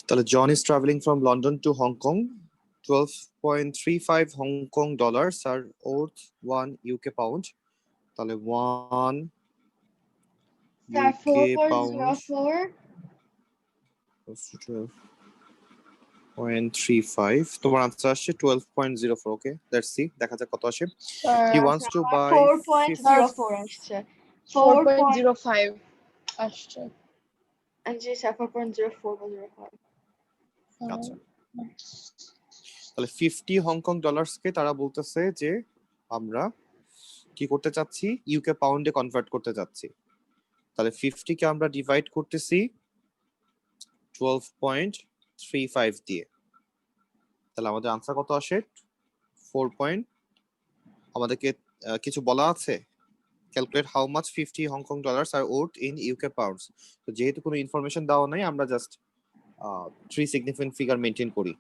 তাহলে জন is traveling from London to Hong Kong. 12.35 Hong Kong dollars are worth 1 UK pound. তাহলে 1 Sir, UK pound 4.04. 12.35. তোমার answer আসছে 12.04. ওকে, let's see, দেখা যাক কত আসে। He wants to buy 4.04 আসছে। 4.05 আসছে। জি স্যার 4.04 বা 05। আচ্ছা, তাহলে 50 হংকং ডলার্সকে তারা বলতেছে যে আমরা কি করতে চাচ্ছি, ইউকে পাউন্ডে কনভার্ট করতে চাচ্ছি। তাহলে 50 কে আমরা ডিভাইড করতেছি 12.35 দিয়ে। তাহলে আমাদের আনসার কত আসে? 4. আমাদেরকে কিছু বলা আছে, calculate how much 50 Hong Kong dollars are worth in UK pounds. তো যেহেতু কোনো ইনফরমেশন দেওয়া নাই, আমরা জাস্ট 3 সিগনিফিকেন্ট ফিগার মেনটেন করি।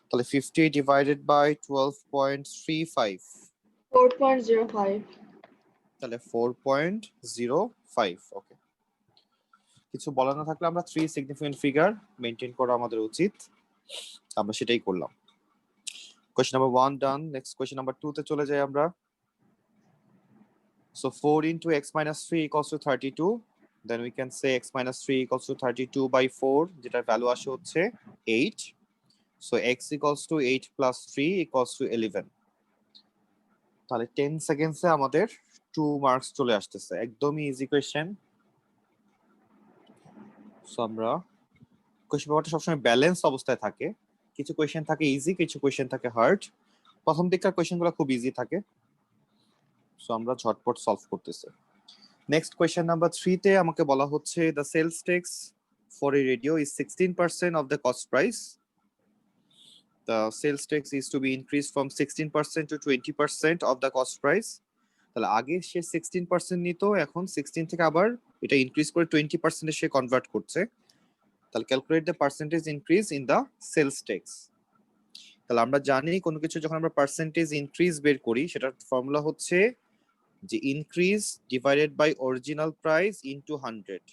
তাহলে 50 ডিভাইডেড বাই 12.35, 4.05। তাহলে 4.05। ওকে, কিছু বলা না থাকলে আমরা 3 সিগনিফিকেন্ট ফিগার মেনটেন করা আমাদের উচিত, আমরা সেটাই করলাম। কোয়েশ্চন নাম্বার 1 ডান। নেক্সট কোয়েশ্চন নাম্বার 2 তে চলে যাই আমরা। So 4 into x minus 3 equals to 32. Then we can say x minus 3 equals to 32 by 4, যেটার ভ্যালু আসে হচ্ছে 8. So x equals to 8 plus 3 equals to 11. তাহলে 10 সেকেন্ডসে আমাদের 2 মার্কস চলে আসতেছে, একদমই ইজি কোয়েশ্চেন। সো আমরা কোয়েশ্চন পেপারটা সবসময় ব্যালেন্স অবস্থায় থাকে, কিছু কোয়েশ্চেন থাকে ইজি, কিছু কোয়েশ্চেন থাকে হার্ড। প্রথম দিককার কোয়েশ্চেনগুলো খুব ইজি থাকে, সো আমরা ঝটপট সলভ করতেছি। নেক্সট কোয়েশ্চেন নাম্বার 3 তে আমাকে বলা হচ্ছে the sales tax for a radio is 16% of the cost price. The sales tax is to be increased from 16% to 20% of the cost price. তাহলে আগে সে 16% নিত, এখন 16 থেকে আবার এটা ইনক্রিজ করে 20% এ সে কনভার্ট করছে। তাহলে calculate the percentage increase in the sales tax. তাহলে আমরা জানি কোনো কিছু যখন আমরা পার্সেন্টেজ ইনক্রিজ বের করি, সেটার ফর্মুলা হচ্ছে যে increase divided by original price into 100।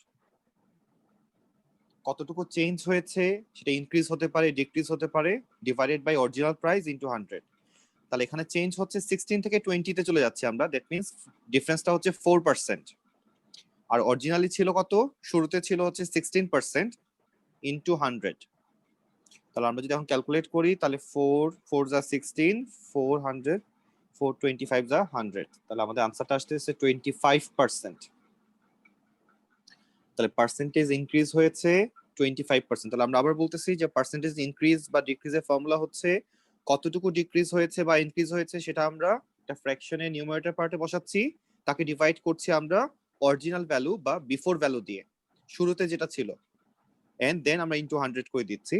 কতটুকু চেঞ্জ হয়েছে সেটা ইনক্রিজ হতে পারে, ডিক্রিজ হতে পারে, divided by original price into 100। তাহলে এখানে চেঞ্জ হচ্ছে 16 থেকে 20 তে চলে যাচ্ছে আমরা, দ্যাট মিন্স ডিফারেন্সটা হচ্ছে 4%। আর অরিজিনালি ছিল কত? শুরুতে ছিল হচ্ছে 16% ইনটু 100। তাহলে আমরা যদি এখন ক্যালকুলেট করি, তাহলে 4 যা 16, 400, 425 যা 100, তাহলে আমাদের আনসারটা আসতেছে 25%। তাহলে পার্সেন্টেজ ইনক্রিজ হয়েছে 25%। তাহলে আমরা আবার বলতেছি যে পার্সেন্টেজ ইনক্রিজ বা ডিক্রিজের ফর্মুলা হচ্ছে কতটুকু ডিক্রিজ হয়েছে বা ইনক্রিজ হয়েছে সেটা আমরা একটা ফ্র্যাকশনে নিউমারেটর পার্টে বসাচ্ছি, তাকে ডিভাইড করছি আমরা অরিজিনাল ভ্যালু বা বিফোর ভ্যালু দিয়ে, শুরুতে যেটা ছিল, এন্ড দেন আমরা ইনটু 100 করে দিচ্ছি।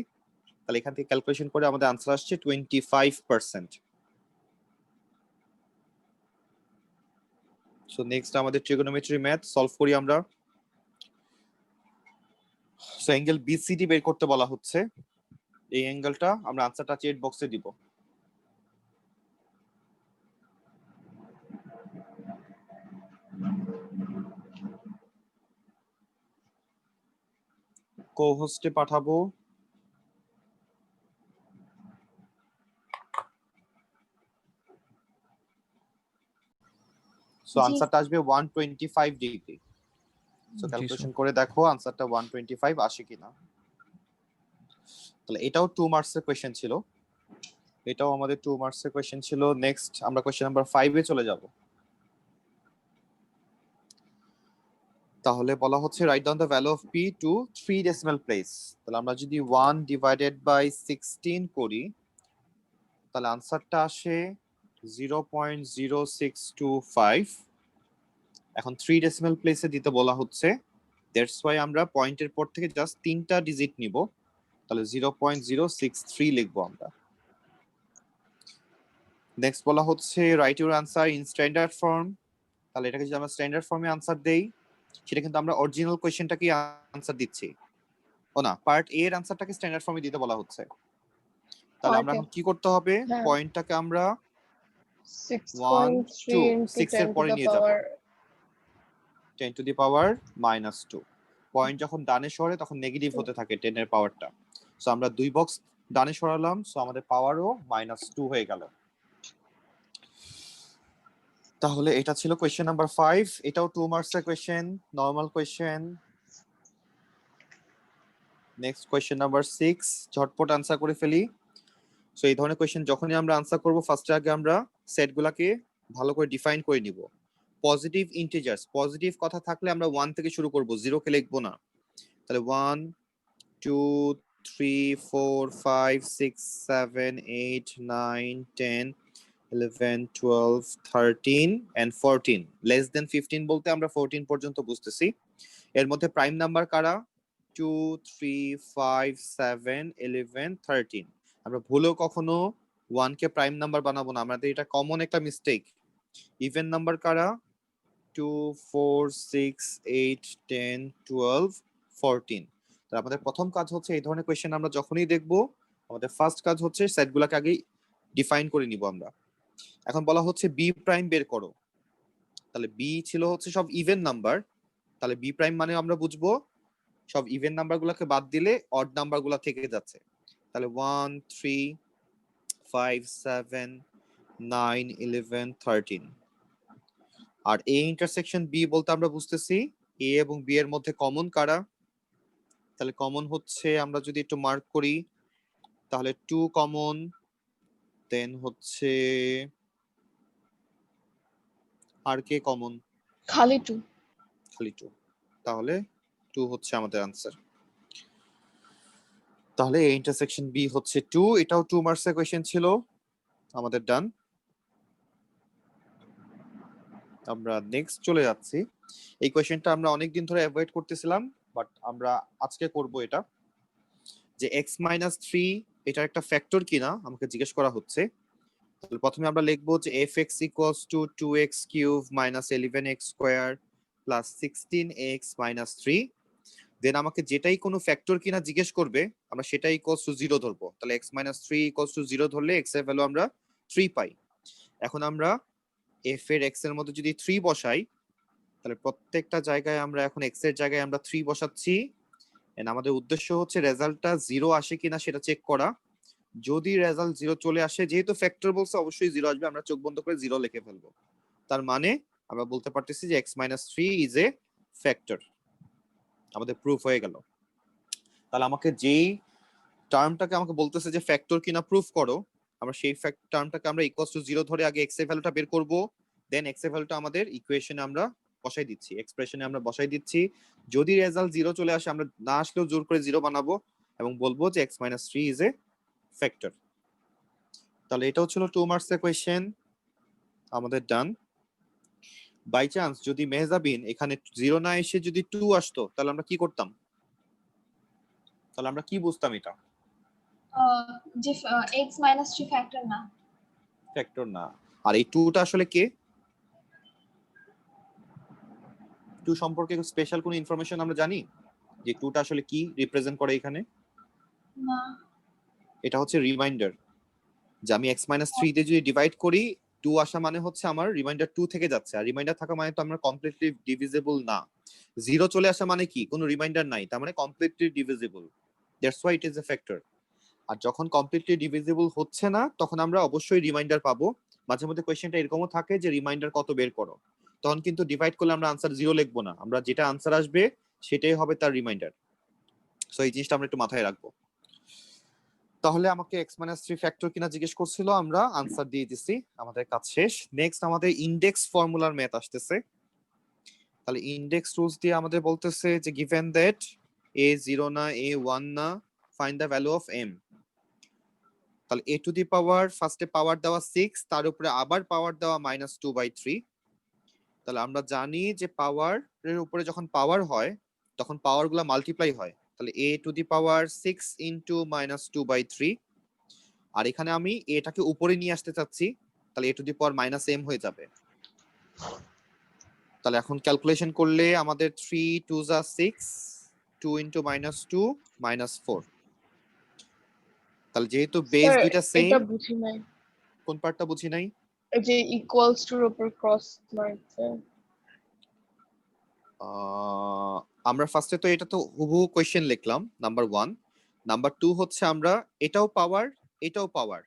তাহলে এখান থেকে ক্যালকুলেশন করে আমাদের আনসার আসছে 25%। সো নেক্সট আমাদের ট্রিগোনোমেট্রি ম্যাথ সলভ করি আমরা। সো অ্যাঙ্গেল বিসিডি বের করতে বলা হচ্ছে। এই অ্যাঙ্গেলটা আমরা আনসারটা চ্যাট বক্সে দিব। কো-হোস্টে পাঠাবো। সো আনসারটা আসবে 125 ডিগ্রি। সো ক্যালকুলেশন করে দেখো আনসারটা 125 আসে কিনা। তাহলে এটাও 2 মার্কসের কোশ্চেন ছিল, এটাও আমাদের 2 মার্কসের কোশ্চেন ছিল। নেক্সট আমরা কোশ্চেন নাম্বার 5 এ চলে যাব। তাহলে বলা হচ্ছে write down the value of pi to 3 decimal place. তাহলে আমরা যদি 1 ডিভাইডেড বাই 16 করি, তাহলে আনসারটা আসে 0.0625। এখন 3 ডেসিমাল প্লেসে দিতে বলা হচ্ছে, দ্যাটস ওয়াই আমরা পয়েন্টের পর থেকে জাস্ট 3টা ডিজিট নিব। তাহলে 0.063 লিখবো আমরা। নেক্সট বলা হচ্ছে right your answer in standard form. তাহলে এটাকে যদি আমরা স্ট্যান্ডার্ড ফর্মে আনসার দেই, সেটা কিন্তু আমরা অরিজিনাল কোশ্চেনটাকে আনসার দিচ্ছি। ও না, পার্ট এ এর আনসারটাকে স্ট্যান্ডার্ড ফর্মে দিতে বলা হচ্ছে। তাহলে আমরা এখন কি করতে হবে, পয়েন্টটাকে আমরা 1 2 6 এর পরে নিয়ে যাব, 10 টু দি পাওয়ার -2। পয়েন্ট যখন ডানে সরে তখন নেগেটিভ হতে থাকে 10 এর পাওয়ারটা। সো আমরা 2 বক্স ডানে সরালাম, সো আমাদের পাওয়ারও -2 হয়ে গেল। তাহলে এটা ছিল কোয়েশ্চেন নাম্বার 5। এটাও 2 মার্কস এর question, normal question. Next question number 6, ঝটপট আনসার করে ফেলি। সো এই ধরনের কোয়েশ্চেন যখনই আমরা আনসার করব, ফার্স্টে আগে আমরা সেটগুলোকে ভালো করে ডিফাইন করে নিব। পজিটিভ ইন্টিজার্স, পজিটিভ কথা থাকলে আমরা 1 থেকে শুরু করব, 0 কে লিখবো না। তাহলে 1 2 3 4 5 6 7 8 9 10 11 12 13 and 14, লেস দেন 15 বলতে আমরা 14 পর্যন্ত বুঝতেছি। এর মধ্যে প্রাইম নাম্বার কারা? 2 3 5 7 11 13। আমরা ভুলেও কখনো 1 কে প্রাইম নাম্বার বানাবো না, আমাদের এটা কমন একটা মিস্টেক। ইভেন নাম্বার কারা? 2 4 6 8 10 12 14। তাহলে আমাদের প্রথম কাজ হচ্ছে এই ধরনের কোয়েশ্চেন আমরা যখনই দেখব, আমাদের ফার্স্ট কাজ হচ্ছে সেটগুলোকে আগে ডিফাইন করে নিব আমরা। এখন বলা হচ্ছে বি প্রাইম বের করো। তাহলে বি ছিল হচ্ছে সব ইভেন নাম্বার, তাহলে বি প্রাইম মানে আমরা বুঝবো সব ইভেন নাম্বারগুলোকে বাদ দিলে অড নাম্বারগুলো থেকে যাচ্ছে। তাহলে 1 3 5 7 9 11 13। আর এ ইন্টারসেকশন বি বলতে আমরা বুঝতেছি এ এবং বি এর মধ্যে কমন কারা। তাহলে কমন হচ্ছে, আমরা যদি একটু মার্ক করি তাহলে 2 কমন, দেন হচ্ছে আর কে কমন? খালি 2। খালি 2। তাহলে 2 হচ্ছে আমাদের আনসার। তাহলে এ ইন্টারসেকশন বি হচ্ছে 2। এটাও 2 মার্কস এর কোশ্চেন ছিল আমাদের। ডান। আমরা নেক্সট চলে যাচ্ছি। এই কোশ্চেনটা আমরা অনেক দিন ধরে অ্যাভয়েড করতেছিলাম, বাট আমরা আজকে করব এটা। যে x-3 এটা একটা ফ্যাক্টর কিনা আমাকে জিজ্ঞেস করা হচ্ছে। তাহলে প্রথমে আমরা লিখবো যে fx = 2x³ - 11x² + 16x - 3। দেন আমাকে যেটাই কোনো ফ্যাক্টর কিনা জিজ্ঞেস করবে আমরা সেটাই = 0 ধরবো। তাহলে x-3 = 0 ধরলে x এর ভ্যালু আমরা 3 পাই। এখন আমরা f এর x এর মধ্যে যদি 3 বসাই, তাহলে প্রত্যেকটা জায়গায় আমরা এখন x এর জায়গায় আমরা 3 বসাচ্ছি। এন্ড আমাদের উদ্দেশ্য হচ্ছে রেজাল্টটা 0 আসে কিনা সেটা চেক করা। যদি রেজাল্ট 0 চলে আসে, যেহেতু ফ্যাক্টর বলছে অবশ্যই 0 আসবে, আমরা চোখ বন্ধ করে 0 লিখে ফেলবো। তার মানে আমরা বলতে পারতেছি যে x-3 ইজ এ ফ্যাক্টর। আমাদের প্রুফ হয়ে গেল। তাহলে আমাকে যেই টার্মটাকে আমাকে বলতেছে যে ফ্যাক্টর কিনা প্রুফ করো, আমরা সেই টার্মটাকে আমরা =0 ধরে আগে x এর ভ্যালুটা বের করব। দেন x এর ভ্যালুটা আমাদের ইকুয়েশনে আমরা বসাই দিচ্ছি, এক্সপ্রেশনে আমরা বসাই দিচ্ছি। যদি রেজাল্ট 0 চলে আসে, আমরা না আসলেও জোর করে 0 বানাবো এবং বলবো যে x-3 ইজ এ ফ্যাক্টর। তাহলে এটাও ছিল 2 মার্কস এর কোয়েশ্চেন আমাদের। ডান। বাই চান্স যদি মেহজাবিন এখানে 0 না এসে যদি 2 আসতো, তাহলে আমরা কি করতাম? তাহলে আমরা কি বুঝতাম এটা? যে x-3 ফ্যাক্টর না। ফ্যাক্টর না। আর এই 2টা আসলে কে? 2 সম্পর্কে স্পেশাল কোনো ইনফরমেশন আমরা জানি যে 2টা আসলে কি রিপ্রেজেন্ট করে এখানে? না। এটা হচ্ছে রিমাইন্ডার। যে আমি x-3 দিয়ে যদি ডিভাইড করি, 2 আসা মানে হচ্ছে আমার রিমাইন্ডার 2 থেকে যাচ্ছে। আর রিমাইন্ডার থাকা মানে তো আমরা কমপ্লিটলি ডিভিজিবল না। 0 চলে আসা মানে কি? কোনো রিমাইন্ডার নাই, তার মানে completely divisible. That's why it is a factor. আর যখন কমপ্লিটলি ডিভিজিবল হচ্ছে না, তখন আমরা অবশ্যই রিমাইন্ডার পাবো। মাঝে মধ্যে কোয়েশ্চেনটা এরকমও থাকে যে রিমাইন্ডার কত বের করো, তখন কিন্তু ডিভাইড করলে আমরা আনসার 0 লিখবো না, আমরা যেটা আনসার আসবে সেটাই হবে তার রিমাইন্ডার। সো এই জিনিসটা আমরা একটু মাথায় রাখবো। তাহলে আমাকে x-3 ফ্যাক্টর কিনা জিজ্ঞেস করছিল, আমরা আনসার দিয়ে দিছি, আমাদের কাজ শেষ। নেক্সট আমাদের ইনডেক্স ফর্মুলার ম্যাথ আসতেছে। তাহলে ইনডেক্স রুলস দিয়ে আমাদের বলতেছে যে গিভেন দ্যাট a 0 না a 1 না, find the value of m। তাহলে a টু দি পাওয়ার, ফার্স্টে পাওয়ার দেওয়া 6, তার উপরে আবার পাওয়ার দেওয়া -2/3। তাহলে আমরা জানি যে পাওয়ার এর উপরে যখন পাওয়ার হয় তখন পাওয়ার গুলা মাল্টিপ্লাই হয়। তাহলে a to the power 6 into -2/3। আর এখানে আমি এটাকে উপরে নিয়ে আসতে চাচ্ছি, তাহলে a to the power -m হয়ে যাবে। তাহলে এখন ক্যালকুলেশন করলে আমাদের 3 2 যা 6, 2 ইনটু -2 -4। তাহলে যেহেতু বেস দুইটা সেম। এটা বুঝি নাই। কোন পার্টটা বুঝি নাই? এই যে ইকুয়ালস টু এর উপর ক্রস মার্ক। আমরা ফার্স্টে তো এটা তো হুবহু কোয়েশ্চেন লিখলাম নাম্বার 1। নাম্বার 2 হচ্ছে আমরা এটাও পাওয়ার এটাও পাওয়ার,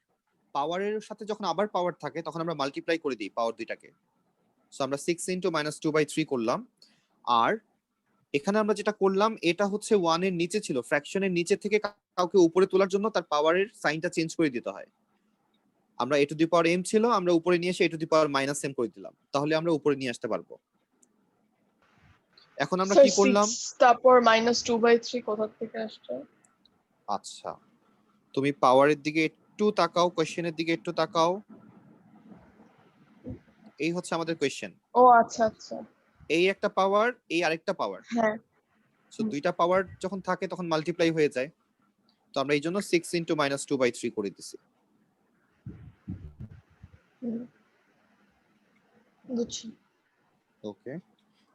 পাওয়ারের সাথে যখন আবার পাওয়ার থাকে তখন আমরা মাল্টিপ্লাই করে দিই পাওয়ার দুইটাকে। সো আমরা 6 ইনটু -2/3 করলাম। আর এখানে আমরা যেটা করলাম এটা হচ্ছে 1 এর নিচে ছিল, ফ্র্যাকশনের নিচে থেকে কাউকে উপরে তোলার জন্য তার পাওয়ারের সাইনটা চেঞ্জ করে দিতে হয়। আমরা a to the power m ছিল, আমরা উপরে নিয়ে এসে a to the power -m করে দিলাম, তাহলে আমরা উপরে নিয়ে আসতে পারবো। এখন আমরা স্যার কি করলাম? 6 তারপর -2/3 কোথা থেকে আসছে? আচ্ছা, তুমি পাওয়ারের দিকে একটু তাকাও, কোশ্চেনের দিকে একটু তাকাও। এই হচ্ছে আমাদের কোশ্চেন। ও আচ্ছা আচ্ছা, এই একটা পাওয়ার, এই আরেকটা পাওয়ার। হ্যাঁ সো দুইটা পাওয়ার যখন থাকে তখন মাল্টিপ্লাই হয়ে যায়। তো আমরা এই জন্য 6 ইনটু -2/3 করে দিছি। বুঝছি। ওকে,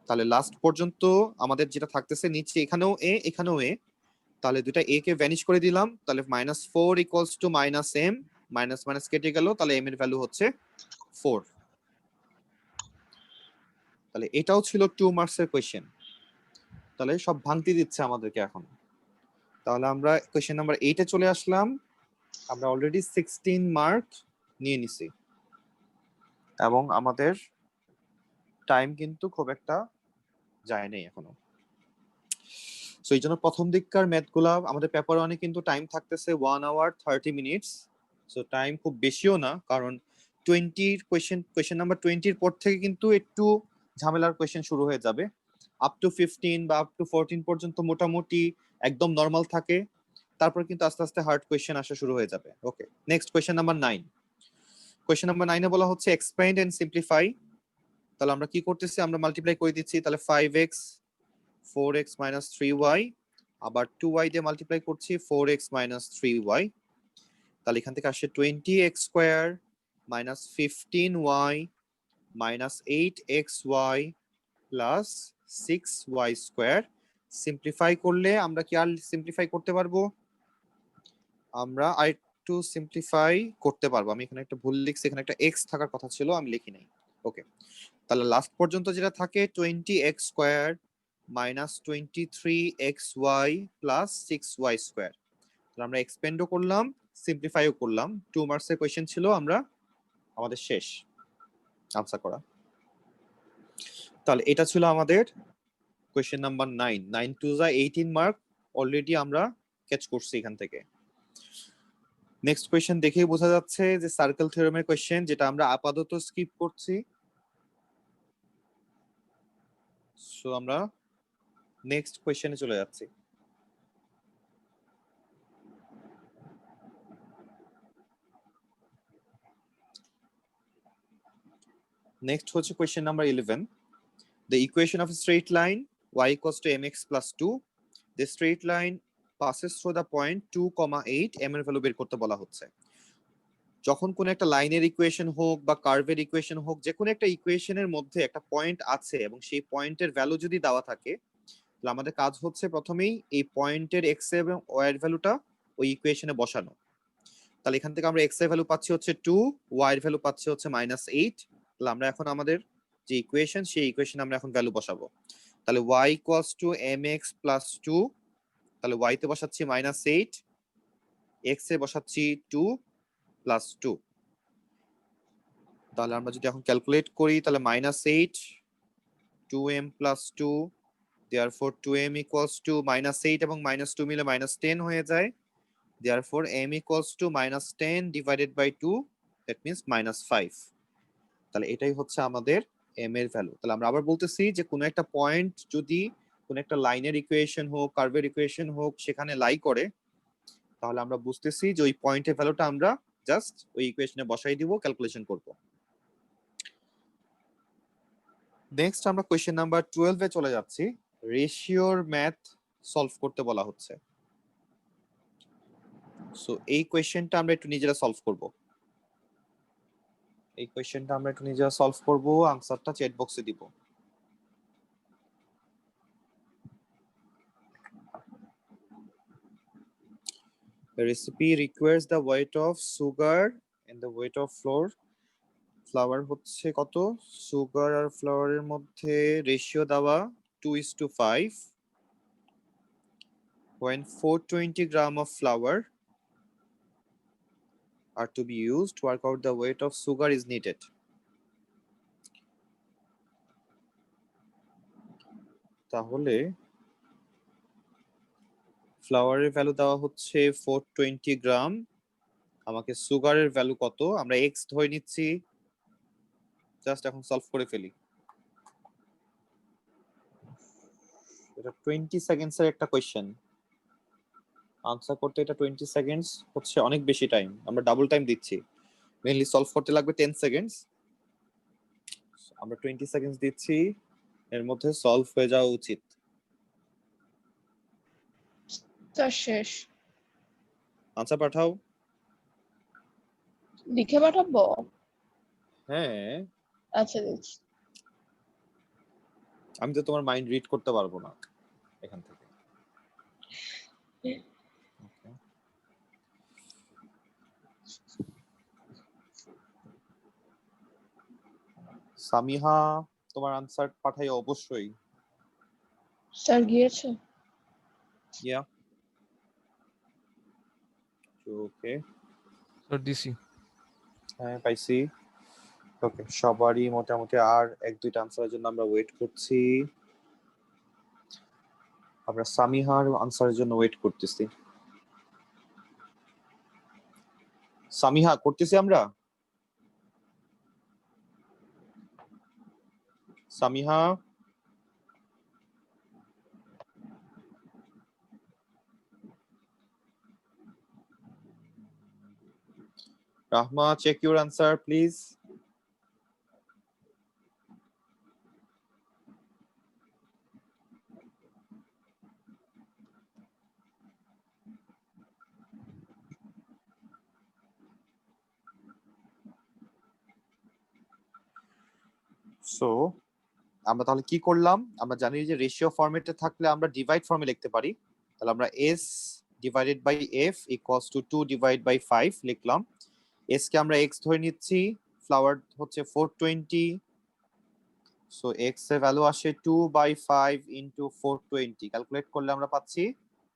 তাহলে লাস্ট পর্যন্ত আমাদের যেটা থাকতেছে নিচে এখানেও a এখানেও a, তাহলে দুইটা a কে ভ্যানিশ করে দিলাম, তাহলে -4 equals to -m, minus minus কেটে গেল, তাহলে m এর ভ্যালু হচ্ছে 4। তাহলে এটাও ছিল 2 মার্কসের কোশ্চেন। তাহলে সব ভাঙতি দিচ্ছে আমাদেরকে এখন। তাহলে আমরা কোশ্চেন নাম্বার 8 এ চলে আসলাম। আমরা অলরেডি 16 মার্ক নিয়ে নিছি এবং আমাদের টাইম কিন্তু খুব একটা যায় নাই এখনো। সো এই জন্য প্রথম দিককার ম্যাথগুলা আমাদের পেপার 1 এ কিন্তু টাইম থাকতেছে 1 আওয়ার 30 মিনিটস। সো টাইম খুব বেশিও না, কারণ 20 কোশ্চেন নাম্বার 20 পর থেকে কিন্তু একটু ঝামেলার কোশ্চেন শুরু হয়ে যাবে। আপ টু 15 বা আপ টু 14 পর্যন্ত মোটামুটি একদম নরমাল থাকে, তারপর কিন্তু আস্তে আস্তে হার্ড কোশ্চেন আসা শুরু হয়ে যাবে। Okay, next question number 9। Question number 9 এ বলা হচ্ছে এক্সপ্যান্ড এন্ড সিম্পলিফাই। তাহলে আমরা কি করতেছি, আমরা মাল্টিপ্লাই করে দিচ্ছি, তাহলে 5x 4x minus 3y, আবার 2y দিয়ে মাল্টিপ্লাই করছি 4x minus 3y, তাহলে এখান থেকে আসে 20x square minus 15y minus 8xy plus 6y square. Simplify করলে আমরা কি আর সিম্পলিফাই করতে পারবো? আমরা আরেকটু সিম্পলিফাই করতে পারবো। আমি এখানে একটা ভুল লিখছি, এখানে একটা x থাকার কথা ছিল, আমি লিখি নাই। ওকে, তাহলে লাস্ট পর্যন্ত যেটা থাকে 20x square minus 23xy plus 6y square. তাহলে আমরা এক্সপেন্ডও করলাম, সিম্পলিফাইও করলাম। 2 মার্কসের কোশ্চেন ছিল, আমরা আমাদের শেষ আনসার করা। তাহলে এটা ছিল আমাদের কোশ্চেন নাম্বার 9। 9 টু যা 18 মার্ক অলরেডি আমরা ক্যাচ করছি এখান থেকে। নেক্সট কোশ্চেন দেখেই বোঝা যাচ্ছে যে সার্কেল থিওরেমের কোশ্চেন, যেটা আমরা আপাতত স্কিপ করছি। সো আমরা নেক্সট কোশ্চেনে চলে যাচ্ছি। নেক্সট হচ্ছে question number 11। The equation of a straight line y equals to mx plus 2. The straight line passes through the point 2,8, m এর ভ্যালু বের করতে বলা হচ্ছে। যখন কোন একটা লাইনের ইকুয়েশন হোক বা কার্ভের ইকুয়েশন হোক, যে কোনো একটা ইকুয়েশনের মধ্যে একটা পয়েন্ট আছে এবং সেই পয়েন্টের ভ্যালু যদি দেওয়া থাকে, তাহলে আমাদের কাজ হচ্ছে প্রথমেই এই পয়েন্টের এক্স এবং ওয়াই এর ভ্যালুটা ওই ইকুয়েশনে বসানো। তাহলে এখান থেকে আমরা এক্স এর ভ্যালু পাচ্ছি হচ্ছে 2, ওয়াই এর ভ্যালু পাচ্ছি হচ্ছে -8। তাহলে আমরা এখন আমাদের যে ইকুয়েশন, সেই ইকুয়েশনে আমরা এখন ভ্যালু বসাবো। তাহলে y equals to mx plus 2, তাহলে y তে বসাচ্ছি -8, x এ বসাচ্ছি 2 plus 2। তাহলে আমরা যদি এখন ক্যালকুলেট করি, তাহলে -8 2m plus 2, therefore 2m equals to -8 এবং -2 মিলে -10 হয়ে যায়, therefore m equals to -10 divided by 2, that means -5। তাহলে এটাই হচ্ছে আমাদের m এর ভ্যালু। তাহলে আমরা আবার বলতেছি যে কোনো একটা পয়েন্ট যদি কোনো একটা লাইনের ইকুয়েশন হোক, কার্ভের ইকুয়েশন হোক, সেখানে লাই করে, তাহলে আমরা বুঝতেছি যে ওই পয়েন্টের ভ্যালুটা আমরা জাস্ট ওই ইকুয়েশনে বসাই দিব, ক্যালকুলেশন করব। নেক্সট আমরা কোশ্চেন নাম্বার 12 এ চলে যাচ্ছি। রেশিওর ম্যাথ সলভ করতে বলা হচ্ছে। সো এই কোশ্চেনটা আমরা একটু নিজেরা সলভ করব। এই কোশ্চেনটা আমরা একটু নিজেরা সলভ করব, আনসারটা চ্যাট বক্সে দিব। The recipe requires the weight of sugar and the weight of flour. Flower হচ্ছে কত? সুগার আর ফ্লাওয়ারের মধ্যে রেশিও দেওয়া 2:5, when 420 gram of flour are to be used to work out the weight of sugar is needed. তাহলে ফ্লাওয়ারের value দেওয়া হচ্ছে 420 গ্রাম, আমাকে সুগারের value কত আমরা এক্স ধরে নিচ্ছি, জাস্ট এখন সলভ করে ফেলি। এটা 20 সেকেন্ডস এর একটা কোশ্চেন, আনসার করতে এটা 20 সেকেন্ডস হচ্ছে অনেক বেশি টাইম, আমরা ডাবল টাইম দিচ্ছি, মেইনলি সলভ করতে লাগবে 10 সেকেন্ডস, আমরা 20 সেকেন্ডস দিচ্ছি, এর মধ্যে সলভ হয়ে যাওয়া উচিত। স্যার শেষ। আনসার পাঠাও। লিখে পাঠাবো? হ্যাঁ, আচ্ছা দিচ্ছি। আমি তো তোমার মাইন্ড রিড করতে পারবো না এখান থেকে। Okay. সামিহা তোমার আনসার পাঠাই অবশ্যই। স্যার গিয়েছে? ইয়া ওকে, স্যার দিছি। হ্যাঁ পাইছি। ওকে, সবারই মোটামুটি আর এক দুইটা আনসারের জন্য আমরা ওয়েট করছি, আমরা সামিহার আনসারের জন্য ওয়েট করতেছি। সামিহা করতেছি আমরা। Samiha Rahma, check your answer, please. So, আমরা তাহলে কি করলাম, আমরা জানি যে রেশিও ফরম্যাটে থাকলে আমরা ডিভাইড ফর্মে লিখতে পারি, তাহলে আমরা s divided by f equals to 2 divide by 5 লিখলাম, s কে আমরা x ধরে নিচ্ছি, ফ্লাওয়ার হচ্ছে 420, সো x এর ভ্যালু আসে 2 বাই 5 ইনটু 420, ক্যালকুলেট করলে আমরা পাচ্ছি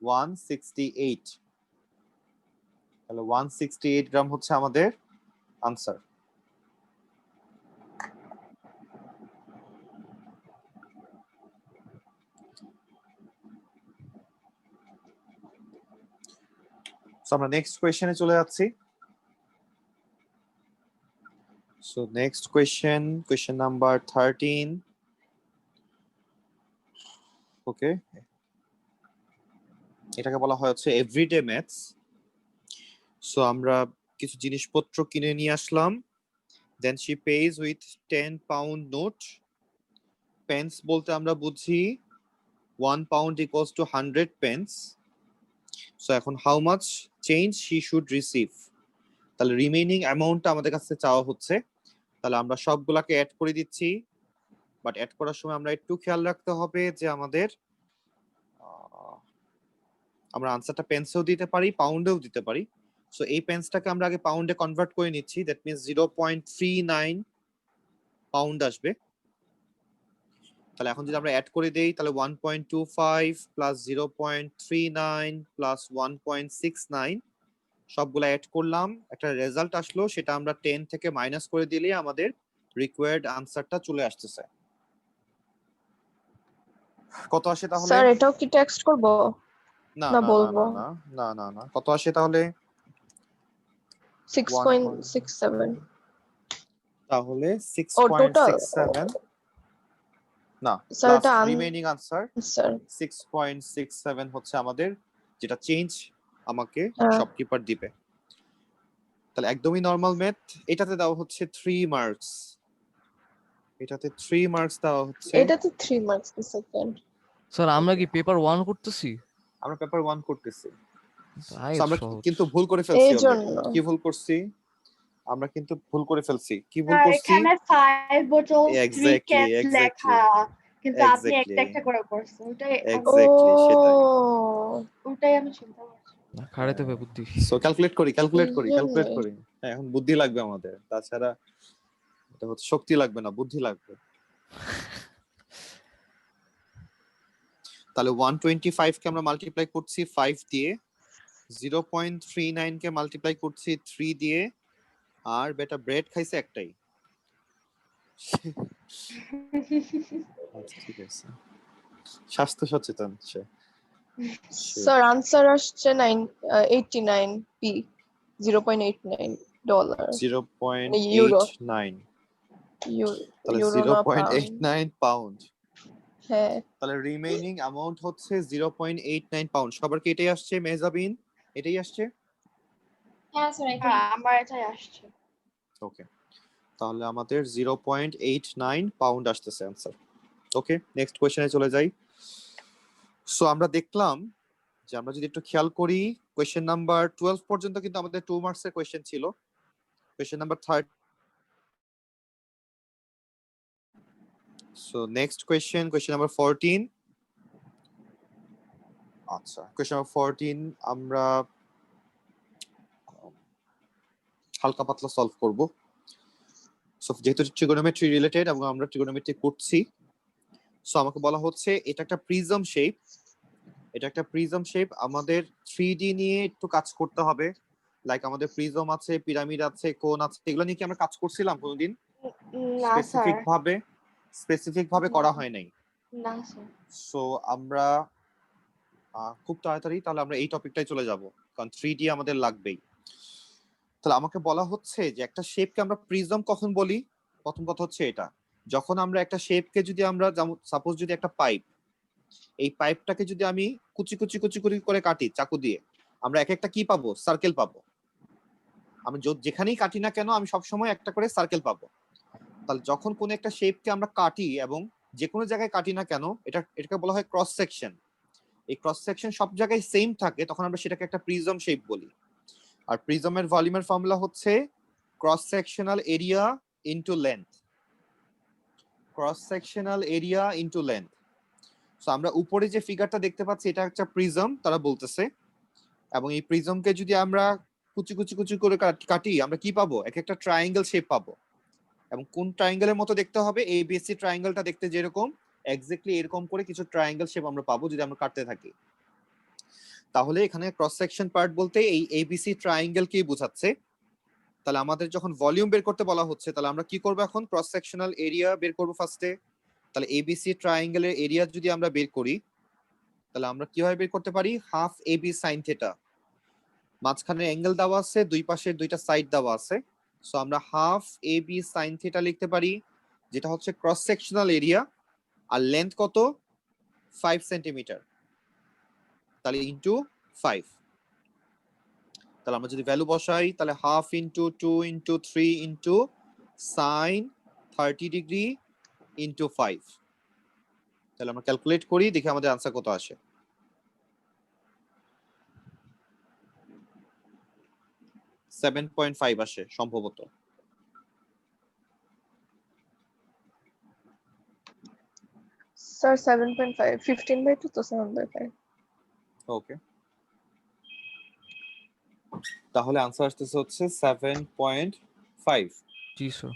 168, তাহলে 168 গ্রাম হচ্ছে আমাদের আনসার। সো আমরা নেক্সট কোয়েশ্চেনে চলে যাচ্ছি। So next question, question number 13। ওকে, এটাকে বলা হয় হচ্ছে এভরিডে ম্যাথস। সো আমরা কিছু জিনিসপত্র কিনে নিয়ে আসলাম, then she pays with 10 pound note, pence বলতে আমরা বুঝি 1 pound equals to 100 pence. So এখন how much change she should receive, তাহলে রিমেইনিং অ্যামাউন্টটা আমাদের কাছে চাওয়া হচ্ছে, তাহলে আমরা সবগুলাকে অ্যাড করে দিচ্ছি, বাট অ্যাড করার সময় আমরা একটু খেয়াল রাখতে হবে যে আমাদের আমরা আনসারটা পেন্সেও দিতে পারি পাউন্ডেও দিতে পারি। সো এই পেন্সটাকে আমরা আগে পাউন্ডে কনভার্ট করে নিচ্ছি, দ্যাট মিন্স 0.39 পাউন্ড আসবে। তাহলে এখন যদি আমরা অ্যাড করে দেই তাহলে 1.25 প্লাস 0.39 প্লাস 1.69 সবগুলা অ্যাড করলাম, একটা রেজাল্ট আসলো, সেটা আমরা 10 থেকে মাইনাস করে দিলে আমাদের রিকোয়ার্ড আনসারটা চলে আসতেছে। কত আসে তাহলে? স্যার এটাও কি টেক্সট করব? না না না বলবো। না না না না, কত আসে তাহলে? 6.67। তাহলে ও টোটাল 6.67 না, স্যার প্লাস এটা রিমেইনিং আনসার স্যার 6.67 হচ্ছে আমাদের যেটা চেঞ্জ আমাকে হ্যাঁ। শপকিপার দিবে। তাহলে একদমই নরমাল ম্যাথ, এটাতে দেওয়া হচ্ছে 3 মার্কস, এটাতে 3 মার্কস দেওয়া হচ্ছে। এটাতে 3 মার্কস কি সেকেন্ড? স্যার আমরা কি পেপার 1 করতেছি? আমরা পেপার 1 করতেছি। তাই So, আমরা সহজ। কিন্তু ভুল করে ফেলছি এই already। জন্য। কি ভুল করছি? আমরা কিন্তু ভুল করে ফেলছি। কি ভুল আর করছি? এখানে 5 bottles 3 Exactly, cans exactly. লেখা, কিন্তু আপনি Exactly. একটা একটা করে করছেন, ওটাই Exactly, সেটাই। ওটাই আমি চিন্তা করছি। না খাড়াইতে হবে বুদ্ধি। সো ক্যালকুলেট করি এই জন্যই। হ্যাঁ, এখন বুদ্ধি লাগবে আমাদের, তাছাড়া এটা হচ্ছে শক্তি লাগবে না, বুদ্ধি লাগবে। তাহলে 125 কে আমরা মাল্টিপ্লাই করছি 5 দিয়ে, 0.39 কে মাল্টিপ্লাই করছি 3 দিয়ে, আর বেটা ব্রেড খাইছে একটাই। আচ্ছা, ঠিক আছে, স্বাস্থ্য সচেতন সে। Sir, answer আসছে 89p, $0.89. 0.89, তাহলে Euro না pound? 0.89 পাউন্ড। হ্যাঁ, তাহলে রিমেইনিং অ্যামাউন্ট হচ্ছে 0.89 পাউন্ড। সবার কি এটাই আসছে মেহজাবিন? এটাই আসছে? হ্যাঁ স্যার আমার এটাই আসছে। ওকে, তাহলে আমাদের 0.89 পাউন্ড আসতেছে অ্যান্সার। ওকে, নেক্সট কোয়েশ্চেনে চলে যাই। সো আমরা দেখলাম যে আমরা যদি একটু খেয়াল করি, কোয়েশ্চেন নাম্বার 12 পর্যন্ত কিন্তু আমাদের 2 মার্কসের কোয়েশ্চেন ছিল। Question number 3, so next question number 14। আচ্ছা, কোয়েশ্চেন নাম্বার 14 আমরা হালকা পাতলা সলভ করব। সো যেহেতু ট্রিগোনোমেট্রি রিলেটেড এবং আমরা ট্রিগোনোমেট্রি করছি, সো আমাকে বলা হচ্ছে এটা একটা প্রিজম শেপ, এটা একটা প্রিজম শেপ, আমাদের 3D নিয়ে একটু কাজ করতে হবে। লাইক আমাদের প্রিজম আছে, পিরামিড আছে, কোন আছে, এগুলো নিয়ে কি আমরা কাজ করছিলাম কোনোদিন? না স্যার, স্পেসিফিক ভাবে করা হয় নাই। না স্যার। সো আমরা খুব তাড়াতাড়ি তাহলে আমরা এই টপিকটাই চলে যাব, কারণ 3D আমাদের লাগবেই। তাহলে আমাকে বলা হচ্ছে যে একটা শেপকে আমরা প্রিজম কখন বলি? প্রথম কথা হচ্ছে এটা, যখন আমরা একটা শেপকে যদি আমরা সাপোজ যদি একটা পাইপ, এই পাইপটাকে যদি আমি কুচি কুচি কুচি কুচি করে কাটি চাকু দিয়ে, আমরা এক একটা কি পাবো? সার্কেল পাবো। আমি যেখানেই কাটি না কেন আমি সবসময় একটা করে সার্কেল পাবো। তাহলে যখন কোনো একটা শেপকে আমরা কাটি এবং যে কোনো জায়গায় কাটি না কেন, এটাকে বলা হয় ক্রস সেকশন। এই ক্রস সেকশন সব জায়গায় সেম থাকে, তখন আমরা সেটাকে একটা প্রিজম শেপ বলি। আর প্রিজমের ভলিউমের ফর্মুলা হচ্ছে cross sectional area into length, cross sectional area into length. So আমরা উপরে যে ফিগারটা দেখতে পাচ্ছি এটা একটা প্রিজম তারা বলতেছে, এবং এই প্রিজমকে যদি আমরা কুচি কুচি কুচি করে কাটি আমরা কি পাবো? এক একটা ট্রায়াঙ্গেল শেপ পাবো। এবং কোন ট্রায়াঙ্গেলের মতো দেখতে হবে? এবিসি ট্রায়াঙ্গেলটা দেখতে যেরকম, এক্স্যাক্টলি এরকম করে কিছু ট্রায়াঙ্গেল শেপ আমরা পাবো যদি আমরা কাটতে থাকি। তাহলে এখানে ক্রস সেকশন পার্ট বলতে এই এবিসি ট্রায়াঙ্গেলকেই বোঝাচ্ছে। তাহলে আমাদের যখন ভলিউম বের করতে বলা হচ্ছে, তাহলে আমরা কি করব? এখন ক্রস সেকশনাল এরিয়া বের করব ফার্স্টে। তাহলে এবিসি ট্রায়াঙ্গেলের এরিয়া যদি আমরা বের করি, তাহলে আমরা কিভাবে বের করতে পারি? হাফ এবি সাইন থিটা, মাঝখানে অ্যাঙ্গেল দেওয়া আছে, দুই পাশে দুইটা সাইড দেওয়া আছে। সো আমরা হাফ এবি সাইন থিটা লিখতে পারি, যেটা হচ্ছে ক্রস সেকশনাল এরিয়া, আর লেন্থ কত? 5 সেন্টিমিটার, তাহলে ইনটু 5। তাহলে আমরা যদি ভ্যালু বসাই, তাহলে half into 2 into 3 into sign 30 degree into 5। তাহলে আমরা ক্যালকুলেট করি, দেখি আমাদের আনসার কত আসে। 7.5 আসে সম্ভবত। Sir, 7.5, 15/2 তো 7/5. ওকে, তাহলে আনসার আসতেছে হচ্ছে 7.5। জি স্যার।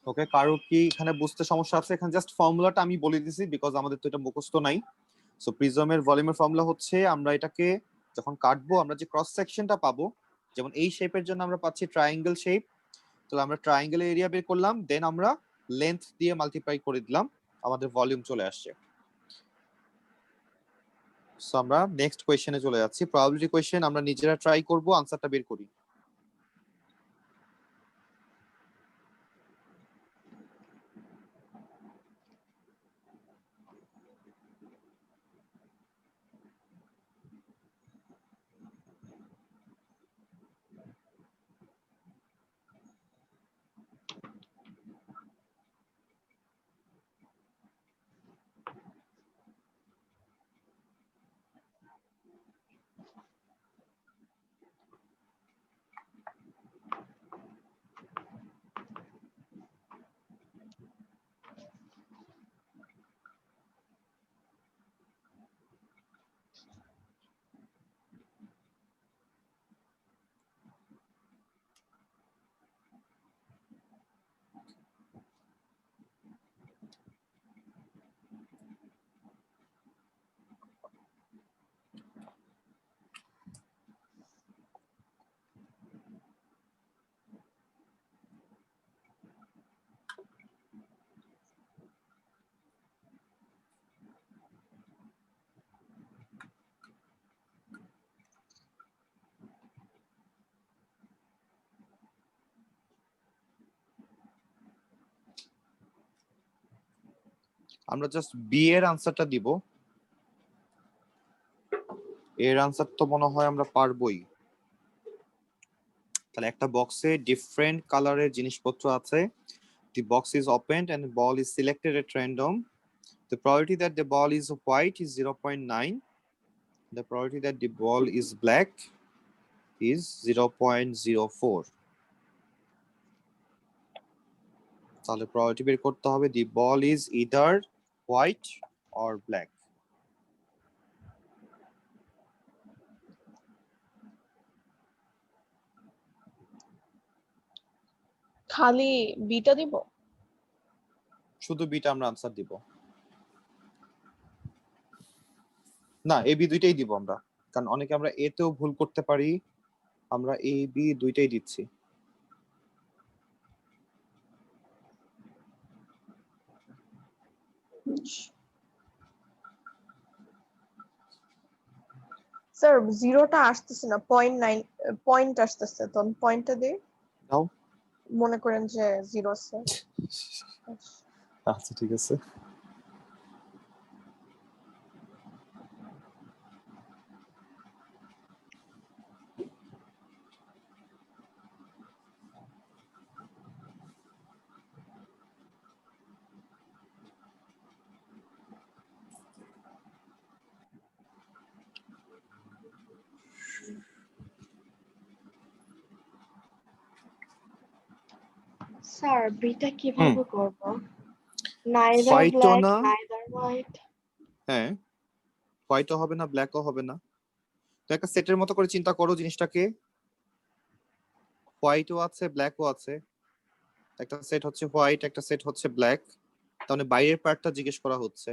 ওকে, কারো কি এখানে বুঝতে সমস্যা আছে? এখানে জাস্ট ফর্মুলাটা আমি বলে দিছি বিকজ আমাদের তো এটা মুখস্থ নাই। সো প্রিজমের ভলিউমের ফর্মুলা হচ্ছে, আমরা এটাকে যখন কাটবো আমরা যে ক্রস সেকশনটা পাবো, যেমন এই শেপের জন্য আমরা পাচ্ছি ট্রায়াঙ্গেল শেপ, তাহলে আমরা ট্রায়াঙ্গেলের এরিয়া বের করলাম, দেন আমরা লেন্থ দিয়ে মাল্টিপ্লাই করে দিলাম, আমাদের ভলিউম চলে আসছে। সো আমরা নেক্সট কোয়েশ্চেনে চলে যাচ্ছি, প্রবাবিলিটি কোয়েশ্চেন। আমরা নিজেরা ট্রাই করব আনসারটা বের করি। আমরা জাস্ট বি এর আনসারটা দিব, এর আনসার তো মনে হয় আমরা পারবোই। তাহলে একটা বক্সে ডিফারেন্ট কালারের জিনিসপত্র আছে। The box is opened and the ball is selected at random. The probability that the ball is white is 0.9. The probability that the ball is black is 0.04. তাহলে probability বের করতে হবে the ball is either white or black. খালি beta দিব? শুধু beta আমরা answer দিব না, এ বি দুইটাই দিব আমরা, কারণ অনেকে আমরা এ তেও ভুল করতে পারি। আমরা এ বি দুইটাই দিচ্ছি। স্যার জিরোটা আসতেছে না, 0.9 পয়েন্ট আসতেছে, তো আমি পয়েন্টটা দিই। দাও। মনে করেন যে জিরো আছে। আচ্ছা ঠিক আছে। স্যার বিটা কিভাবে করব? নাইদার White ও ব্ল্যাক না। Neither white. হ্যাঁ, হোয়াইটও হবে না, ব্ল্যাকও হবে না। তো একটা সেটের মতো করে চিন্তা করো জিনিসটাকে। হোয়াইটও আছে, ব্ল্যাকও আছে। একটা সেট হচ্ছে হোয়াইট, একটা সেট হচ্ছে ব্ল্যাক। তাহলে বাইরের পার্টটা জিজ্ঞেস করা হচ্ছে।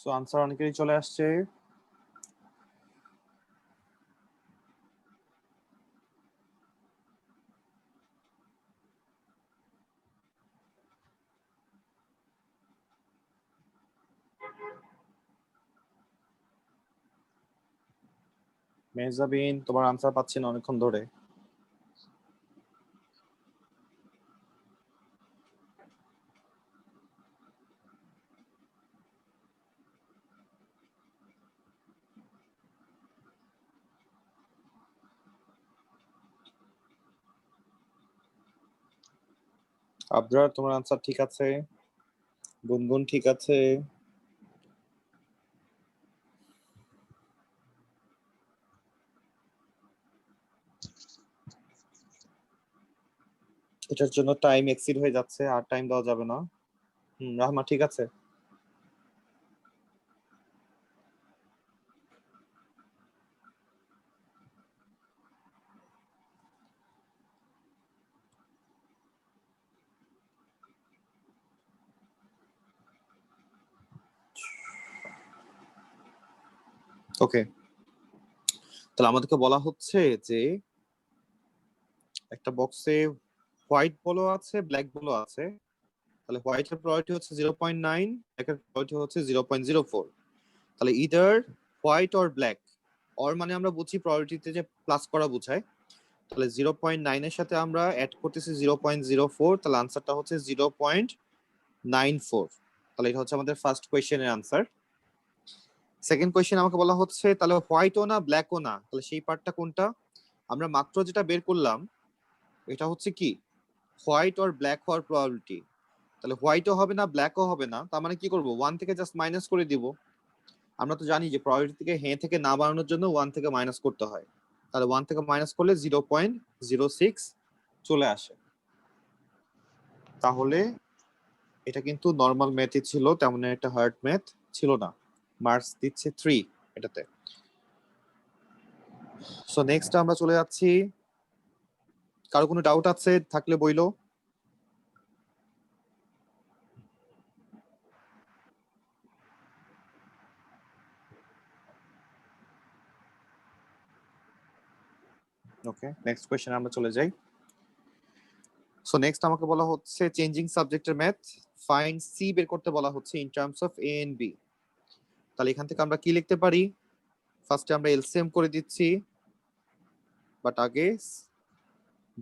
সো আনসার অনেকেরই চলে আসছে। মেহজাবিন, তোমার আনসার পাচ্ছি না অনেকক্ষণ ধরে। আবরার, তোমার আনসার ঠিক আছে। গুনগুন ঠিক আছে। এটার জন্য টাইম এক্সিড হয়ে যাচ্ছে, আর টাইম দেওয়া যাবে না। রাহমা ঠিক আছে। ওকে, তাহলে আমাদেরকে বলা হচ্ছে যে একটা বক্সে হোয়াইট বলও আছে, ব্ল্যাক বলও আছে। তাহলে হোয়াইটের প্রবাবিলিটি হচ্ছে 0.9, ব্ল্যাকের প্রবাবিলিটি হচ্ছে 0.04। তাহলে either white or black, or মানে আমরা বুঝি প্রবাবিলিটিতে যে প্লাস করা বোঝায়। তাহলে 0.9 এর সাথে আমরা অ্যাড করতেছি 0.04, তাহলে আনসারটা হচ্ছে 0.94। তাহলে এটা হচ্ছে আমাদের ফার্স্ট কোয়েশ্চেনের আনসার। সেকেন্ড কোয়েশ্চেন আমাকে বলা হচ্ছে তাহলে হোয়াইটও না ব্ল্যাকও না, তাহলে সেই পার্টটা কোনটা? আমরা মাত্র যেটা বের করলাম এটা হচ্ছে কি হোয়াইট অর ব্ল্যাক হওয়ার প্রবাবিলিটি। তাহলে হোয়াইটও হবে না, ব্ল্যাকও হবে না, তার মানে কি করব 1 থেকে জাস্ট মাইনাস করে দিব। আমরা তো জানি যে প্রবাবিলিটি থেকে হ্যাঁ থেকে না বাড়ানোর জন্য 1 থেকে মাইনাস করতে হয়। তাহলে 1 থেকে মাইনাস করলে 0.06 চলে আসে। তাহলে এটা কিন্তু নরমাল ম্যাথই ছিল, তেমন একটা হার্ড ম্যাথ ছিল না। মার্কস দিচ্ছে 3 এটাতে। সো নেক্সট আমরা চলে যাচ্ছি। কারো কোনো ডাউট আছে থাকলে বইলো। ওকে, নেক্সট কোয়েশ্চেন আমরা চলে যাই। সো নেক্সট আমাকে বলা হচ্ছে চেঞ্জিং সাবজেক্টের ম্যাথ, ফাইন্ড সি বের করতে বলা হচ্ছে in terms of A and B. তাহলে এখান থেকে আমরা কি লিখতে পারি? ফার্স্টে আমরা এলসিএম করে দিচ্ছি, বাট আগে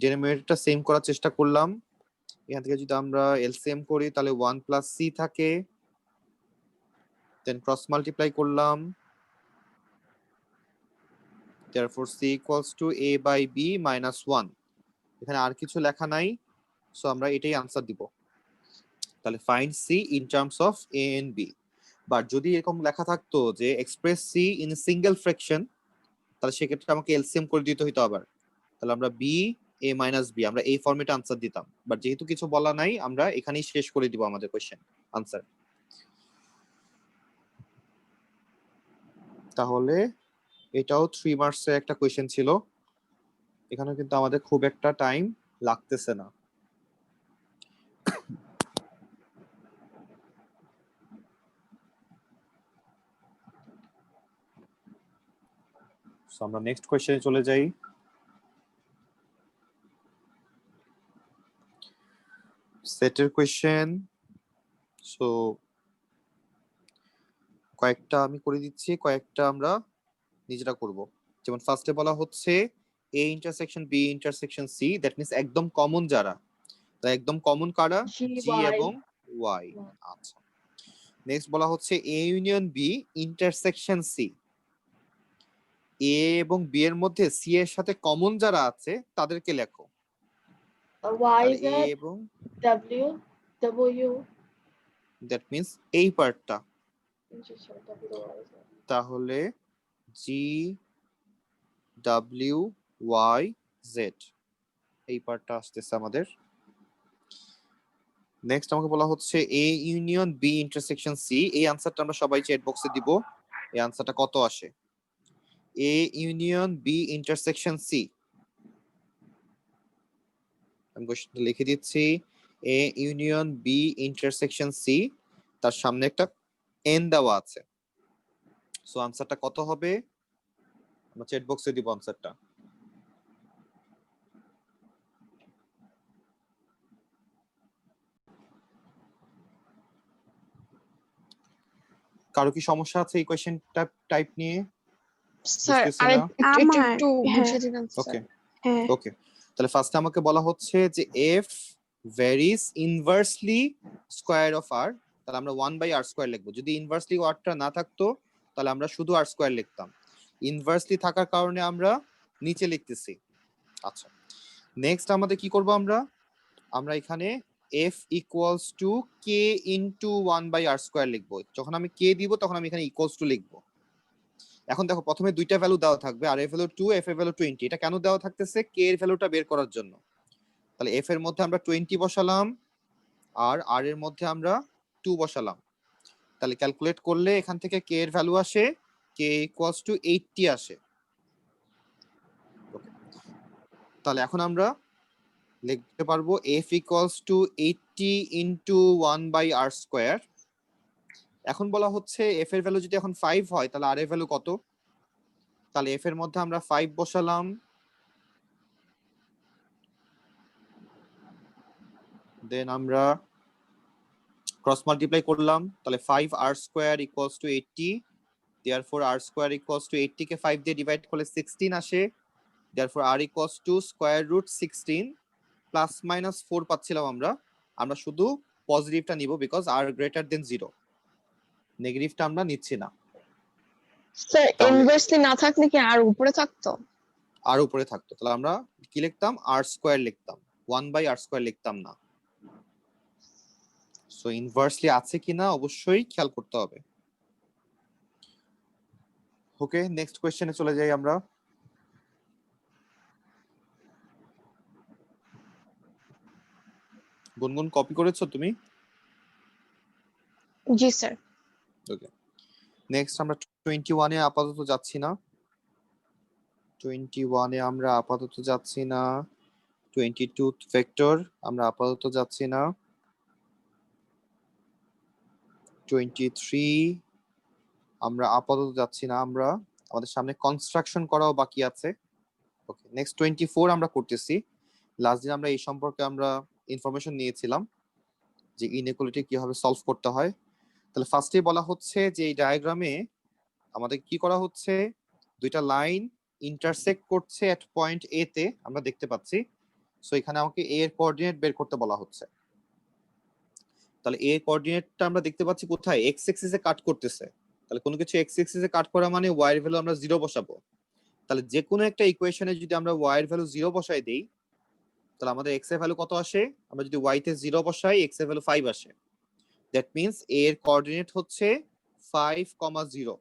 ডিনোমিনেটরটা সেম করার চেষ্টা করলাম। এখান থেকে যদি আমরা এলসিএম করি তাহলে 1 প্লাস সি থাকে, দেন ক্রস মাল্টিপ্লাই করলাম, therefore c equals to a by b minus 1। এখানে আর কিছু লেখা নাই, সো আমরা এটাই আনসার দিব। তাহলে find C in terms of A and B. But যদি এরকম লেখা থাকতো যে express C in single fraction, তাহলে সেক্ষেত্রে আমাকে এলসিএম করে দিতে হইতো আবার। তাহলে আমরা বি এ মাইনাস বি আমরা এই ফরম্যাটে আনসার দিতাম, বাট যেহেতু কিছু বলা নাই আমরা এখানেই শেষ করে দিব আমাদের কোশ্চেন আনসার। তাহলে এটাও 3 মার্কসের একটা কোশ্চেন ছিল, এখানে কিন্তু আমাদের খুব একটা টাইম লাগতেছে না। সো আমরা নেক্সট কোশ্চেনে চলে যাই। সেটের কোশ্চেন। সো কয়েকটা আমি করে দিচ্ছি, কয়েকটা আমরা নিজেরা করব। যেমন ফার্স্টে বলা হচ্ছে A intersection B intersection C, that means একদম কমন যারা, তা একদম কমন কারা? জি GY এবং ওয়াই। আচ্ছা, নেক্সট বলা হচ্ছে A union B intersection C, A এবং বি এর মধ্যে সি এর সাথে কমন যারা আছে তাদেরকে লেখো। তাহলে YZ এ এবং W W দ্যাট মিন্স এই পার্টটা, intersection WYZ তাহলে জি ডাব্লিউ ওয়াই জেড এই পার্টটা আসতেছে আমাদের। নেক্সট আমাকে বলা হচ্ছে A union B intersection C, এই আনসারটা আমরা সবাই চ্যাট বক্সে দিব। এই আনসারটা কত আসে? A union B intersection C, আমি কোশ্চেনটা লিখে দিচ্ছি। A union B intersection C, তার সামনে একটা এন দেওয়া আছে, সো আনসারটা কত হবে? আমরা চ্যাট বক্সে দিব আনসারটা। কারো কি সমস্যা আছে এই কোশ্চেনটা টাইপ নিয়ে? স্যার বুঝতেছি আরে না। একটু আমার একটু হ্যাঁ বুঝিয়ে দিবেন ওকে স্যার। হ্যাঁ ওকে, তাহলে ফার্স্টে আমাকে বলা হচ্ছে যে F varies inversely square of R, তাহলে আমরা 1 বাই আর স্কয়ার লিখবো। যদি ইনভার্সলি ওয়ার্ডটা না থাকতো তাহলে আমরা শুধু আর স্কয়ার লিখতাম, ইনভার্সলি থাকার কারণে আমরা নিচে লিখতেছি। আচ্ছা, নেক্সট আমাদের কি করব? আমরা আমরা এখানে f equals to K into 1 by R square লিখবো। যখন আমি কে দিব তখন আমি এখানে ইকুয়ালস টু লিখবো। এখন দেখো প্রথমে দুইটা ভ্যালু দেওয়া থাকবে, আর এর ভ্যালু 2, এফ এর ভ্যালু 20। এটা কেন দেওয়া থাকতেছে? কে এর ভ্যালুটা বের করার জন্য। তাহলে এফ এর মধ্যে আমরা 20 বসালাম, আর আর এর মধ্যে আমরা 2 বসালাম। তাহলে ক্যালকুলেট করলে এখান থেকে কে এর ভ্যালু আসে, কে ইকুয়ালস টু 80 আসে। ওকে, তাহলে এখন আমরা লিখতে পারবো f equals to 80 into 1 by R square. এখন বলা হচ্ছে f এর ভ্যালু যদি এখন 5 হয় তাহলে r এর ভ্যালু কত? তাহলে f এর মধ্যে আমরা 5 বসালাম, দেন আমরা ক্রস মাল্টিপ্লাই করলাম, তাহলে 5 r square equals to 80, therefore r square equals to 80 কে 5 দিয়ে ডিভাইড করলে 16 আসে, therefore r equals to square root 16 plus minus 4 পাচ্ছিলাম আমরা। আমরা শুধু পজিটিভটা নিব বিকজ r গ্রেটার দেন 0, নেগেটিভটা আমরা নিচ্ছি না। স্যার তাহলে ইনভার্সলি না থাকলে কি আর উপরে থাকতো? আর উপরে থাকতো, তাহলে আমরা কি লিখতাম? আর স্কয়ার লিখতাম, 1 বাই আর স্কয়ার লিখতাম না। সো ইনভার্সলি আছে কিনা অবশ্যই খেয়াল করতে হবে। ওকে, নেক্সট কোশ্চেনে চলে যাই আমরা। গুনগুন কপি করেছো তুমি? জি স্যার। ওকে, নেক্সট আমরা 21 এ আপাতত যাচ্ছি না, 21 এ আমরা আপাতত যাচ্ছি না। 22 ভেক্টর আমরা আপাতত যাচ্ছি না। 23 আমরা আপাতত যাচ্ছি না। আমরা আমাদের সামনে কনস্ট্রাকশন করাও বাকি আছে, ওকে, নেক্সট 24 আমরা করতেছি। লাস্ট দিন আমরা এই সম্পর্কে আমরা ইনফরমেশন নিয়েছিলাম যে ইনইকুয়ালিটি কিভাবে সলভ করতে হয়। তাহলে ফার্স্টে বলা হচ্ছে যে এই ডায়াগ্রামে আমাদের কি করা হচ্ছে, দুইটা লাইন ইন্টারসেক্ট করছে এট পয়েন্ট এ তে আমরা দেখতে পাচ্ছি। সো এখানে আমাকে এ এর কোঅর্ডিনেট বের করতে বলা হচ্ছে। তাহলে এ এর কোঅর্ডিনেটটা আমরা দেখতে পাচ্ছি কোথায়, এক্স এক্সিসে কাট করতেছে। তাহলে কোনো কিছু এক্স এক্সিসে কাট করা মানে ওয়াই এর ভ্যালু আমরা 0 বসাবো। তাহলে যে কোনো একটা ইকুয়েশনে যদি আমরা ওয়াই এর ভ্যালু 0 বসাই দেই, তাহলে আমাদের এক্স এর ভ্যালু কত আসে, আমরা যদি ওয়াই তে 0 বসাই এক্স এর ভ্যালু 5 আসে। দ্যাট মিন্স এ এর কোঅর্ডিনেট হচ্ছে 5,0।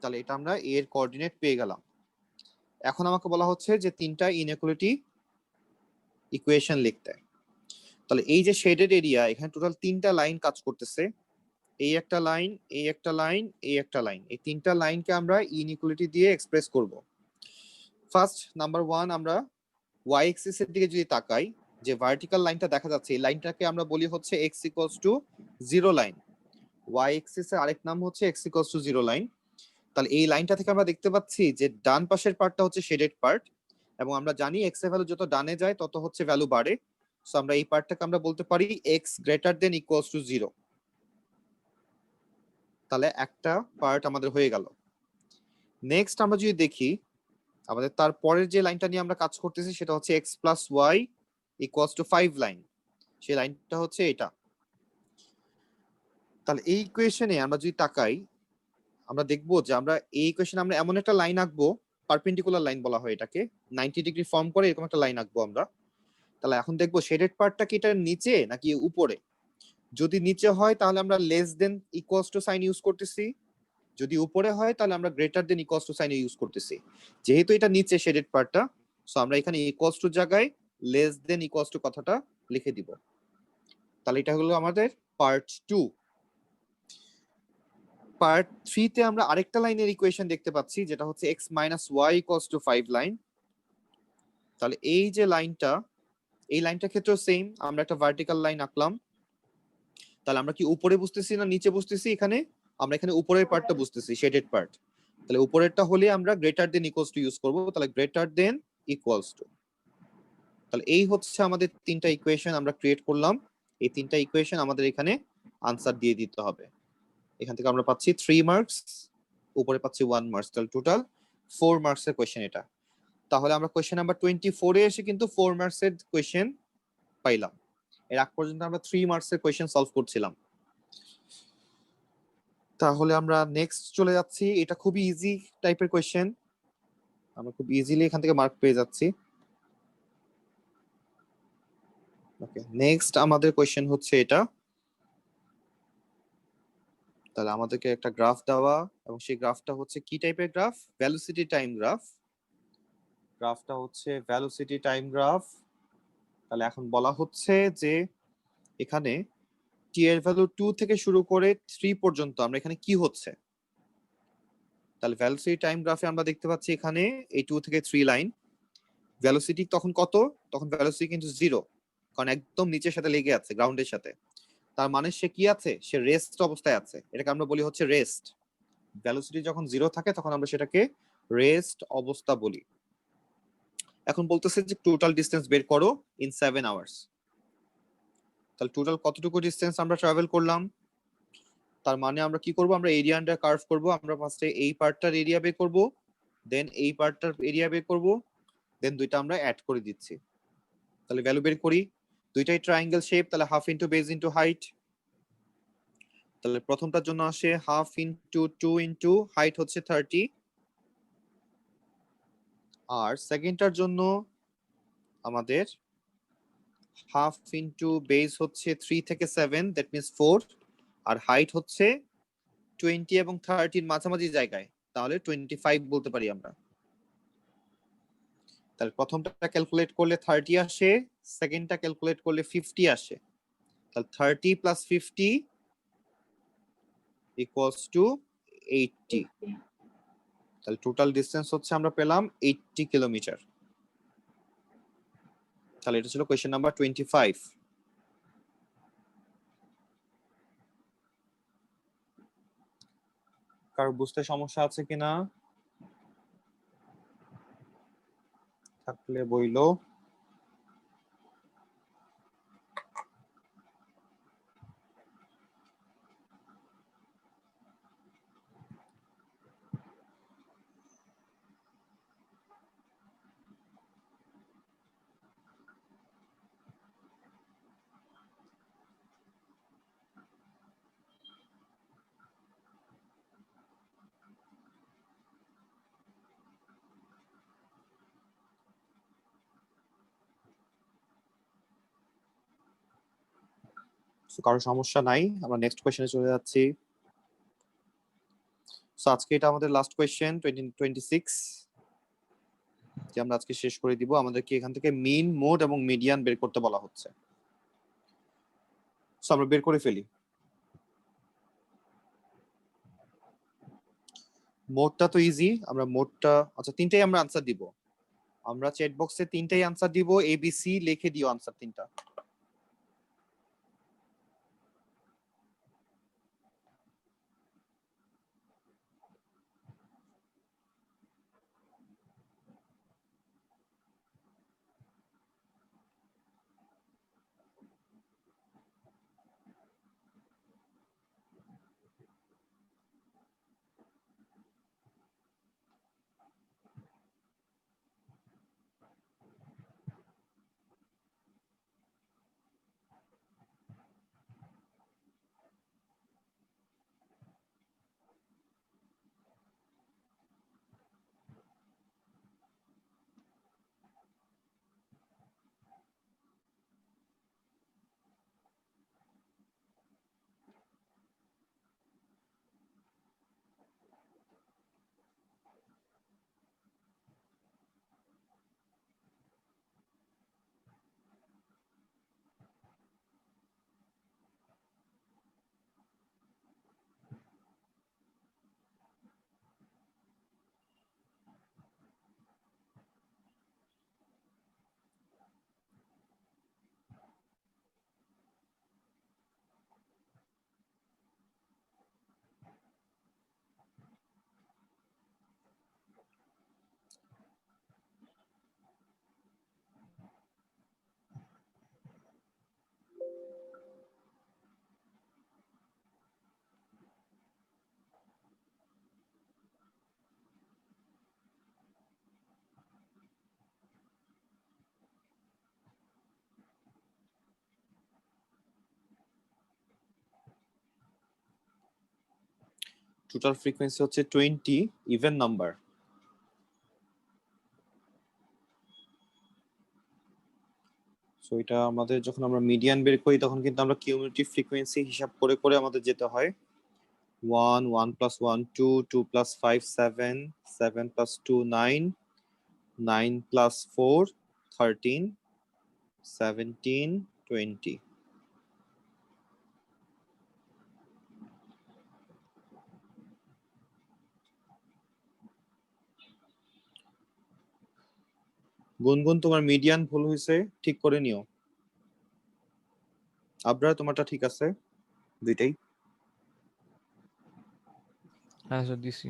তাহলে এটা আমরা এ এর কোঅর্ডিনেট পেয়ে গেলাম। এখন আমাকে বলা হচ্ছে যে তিনটা ইনইকুয়ালিটি ইকুয়েশন লিখতে। তাহলে এই যে শেডেড এরিয়া, এখানে টোটাল তিনটা লাইন কাজ করতেছে। এই একটা লাইন, এই একটা লাইন, এই একটা লাইন, এই তিনটা লাইনকে আমরা ইনইকুয়ালিটি দিয়ে এক্সপ্রেস করব। ফার্স্ট নাম্বার 1, আমরা ওয়াই এক্সিস এর দিকে যদি তাকাই, যে ভার্টিক্যাল লাইনটা দেখা যাচ্ছে এই লাইনটাকে আমরা বলি হচ্ছে x equals to 0 line. Y axis এর আরেক নাম হচ্ছে x ইকুয়ালস টু 0 লাইন। তাহলে এই লাইনটা থেকে আমরা দেখতে পাচ্ছি যে ডান পাশের পার্টটা হচ্ছে শেডেড পার্ট, এবং আমরা জানি x এর ভ্যালু যত ডানে যায় তত হচ্ছে ভ্যালু বাড়ে। সো আমরা এই পার্টটাকে আমরা বলতে পারি x greater than equals to 0। তাহলে একটা পার্ট আমাদের হয়ে গেল। নেক্সট আমরা যদি দেখি আমাদের তারপরের যে লাইনটা নিয়ে আমরা কাজ করতেছি সেটা হচ্ছে x plus Y equals to 5 line. সেই লাইনটা হচ্ছে এটা। তাহলে এই ইকুয়েশনে আমরা যদি তাকাই, আমরা দেখবো যে আমরা এই ইকুয়েশনে আমরা এমন একটা লাইন আঁকবো, পারপেন্ডিকুলার লাইন বলা হয় এটাকে, 90 ডিগ্রি ফর্ম করে এরকম একটা লাইন আঁকবো আমরা। তাহলে এখন দেখবো শেডেড পার্টটা কি এটার নিচে নাকি উপরে। যদি নিচে হয় তাহলে আমরা less than equals to sign use করতেছি, যদি উপরে হয় তাহলে আমরা greater than equals to sign use করতেছি। যেহেতু এটা নিচে শেডেড পার্টটা, সো আমরা এখানে ইকুয়ালস টু জায়গায় লেস দেন ইকুয়ালস টু কথাটা লিখে দিব। তাহলে এটা হলো আমাদের পার্ট 2। পার্ট 3 তে আমরা আরেকটা লাইনের ইকুয়েশন দেখতে পাচ্ছি যেটা হচ্ছে x minus Y equals to 5 line. তাহলে এই যে লাইনটা, এই লাইনটার ক্ষেত্রেও সেম, আমরা একটা ভার্টিক্যাল লাইন আঁকলাম। তাহলে আমরা কি উপরে বুঝতেছি না নিচে বুঝতেছি, এখানে আমরা এখানে উপরের পার্টটা বুঝতেছি, শেডেড পার্ট। তাহলে উপরেরটা হলে আমরা greater than equals to use করব। তাহলে গ্রেটার দেন ইকুয়ালস টু। তাহলে এই হচ্ছে আমাদের তিনটা ইকুয়েশন আমরা ক্রিয়েট করলাম। এই তিনটা ইকুয়েশন আমাদের এখানে আনসার দিয়ে দিতে হবে। এখান থেকে আমরা পাচ্ছি 3 মার্কস, উপরে পাচ্ছি 1 মার্কস। তাহলে টোটাল 4 মার্কসের কোয়েশ্চেন এটা। তাহলে আমরা কোয়েশ্চেন নাম্বার 24 এ এসে কিন্তু 4 মার্কসের কোয়েশ্চেন পাইলাম। এর আগ পর্যন্ত আমরা 3 মার্কসের কোয়েশ্চেন সলভ করছিলাম। তাহলে আমরা নেক্সট চলে যাচ্ছি। এটা খুবই ইজি টাইপের কোয়েশ্চেন, আমরা খুব ইজিলি এখান থেকে মার্ক পেয়ে যাচ্ছি। ওকে, নেক্সট আমাদের কোয়েশ্চেন হচ্ছে এটা। তাহলে আমাদেরকে একটা গ্রাফ দেওয়া, এবং সেই গ্রাফটা হচ্ছে কি টাইপের গ্রাফ, ভেলোসিটি টাইম গ্রাফ। গ্রাফটা হচ্ছে ভেলোসিটি টাইম গ্রাফ। তাহলে এখন বলা হচ্ছে যে এখানে টি এর ভ্যালু 2 থেকে শুরু করে 3 পর্যন্ত আমরা এখানে কি হচ্ছে। তাহলে ভেলোসিটি টাইম গ্রাফে আমরা দেখতে পাচ্ছি এখানে এই 2 থেকে 3 লাইন। ভেলোসিটি তখন কত, তখন ভেলোসিটি কিন্তু 0, কারণ একদম নিচের সাথে লেগে আছে, গ্রাউন্ডের সাথে। তার মানে সে কি আছে, সে রেস্ট অবস্থায় আছে। এটাকে আমরা বলি হচ্ছে রেস্ট। ভেলোসিটি যখন 0 থাকে তখন আমরা সেটাকে রেস্ট অবস্থা বলি। এখন বলতেছে যে টোটাল ডিসটেন্স বের করো ইন 7 আওয়ার্স। তাহলে টোটাল কতটুকু ডিসটেন্স আমরা ট্রাভেল করলাম, তার মানে আমরা কি করব, আমরা এরিয়া আন্ডার কার্ভ করব। আমরা ফার্স্টে এই পার্টটার এরিয়া বের করব, দেন এই পার্টটার এরিয়া বের করব, দেন দুইটা আমরা অ্যাড করে দিচ্ছি। তাহলে ভ্যালু বের করি, দুইটাই ট্রায়াঙ্গেল শেপ, তাহলে half into base into height. তাহলে প্রথমটার জন্য আসে হাফ ইনটু 2 ইনটু হাইট হচ্ছে 30, আর সেকেন্ডটার জন্য আমাদের হাফ ইনটু বেস হচ্ছে 3 থেকে 7, দ্যাট মিন্স 4, আর হাইট হচ্ছে 20 এবং 30 এর মাঝামাঝি জায়গায়, তাহলে 25 বলতে পারি আমরা। তাহলে প্রথমটা ক্যালকুলেট করলে 30 আসে, সেকেন্ডটা ক্যালকুলেট করলে 50 আসে। তাহলে 30 প্লাস 50 ইকুয়ালস টু 80। তাহলে টোটাল ডিসটেন্স হচ্ছে আমরা পেলাম 80 কিলোমিটার। তাহলে এটা ছিল কোয়েশ্চেন নাম্বার 25। কারো বুঝতে সমস্যা আছে কিনা? থাকলে বইলো। So, কারো সমস্যা নাই, আমরা নেক্সট কোশ্চেনে চলে যাচ্ছি। সো আজকে এটা আমাদের লাস্ট কোশ্চেন 2026 যে আমরা আজকে শেষ করে দিব। আমাদেরকে এখান থেকে মিন, মোড এবং মিডিয়ান বের করতে বলা হচ্ছে। সো আমরা বের করে ফেলি। মোডটা তো ইজি, আমরা মোডটা আচ্ছা তিনটাই আমরা আনসার দিব। আমরা চ্যাট বক্সে তিনটাই আনসার দিব, এবিসি লিখে দিও আনসার তিনটা। টোটাল ফ্রিকোয়েন্সি হচ্ছে 20 ইভেন নাম্বার। সো এটা আমাদের যখন আমরা মিডিয়ান বের করি তখন কিন্তু আমরা কিউমুলেটিভ ফ্রিকোয়েন্সি হিসাব করে করে আমাদের যেতে হয়। 1 1 + 1 2 2 + 5 7 7 + 2 9 9 + 4 13 17 20। গুনগুন তোমার মিডিয়ান ভুল হয়েছে, ঠিক করে নিও। আবরার তোমারটা ঠিক আছে দুইটাই। হ্যাঁ স্যার দিছি।